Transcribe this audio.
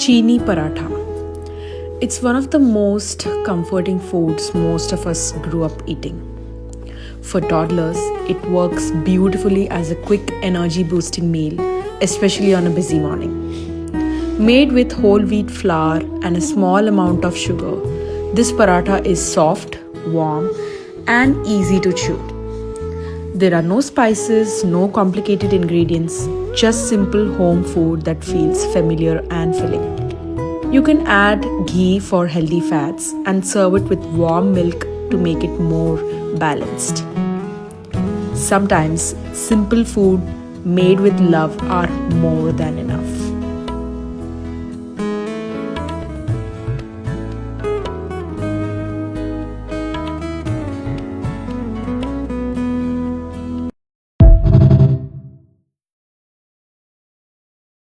Chini paratha. It's one of the most comforting foods most of us grew up eating. For toddlers, it works beautifully as a quick energy boosting meal, especially on a busy morning. Made with whole wheat flour and a small amount of sugar, this paratha is soft, warm, and easy to chew. There are no spices, no complicated ingredients, just simple home food that feels familiar and filling. You can add ghee for healthy fats and serve it with warm milk to make it more balanced. Sometimes simple food made with love are more than enough.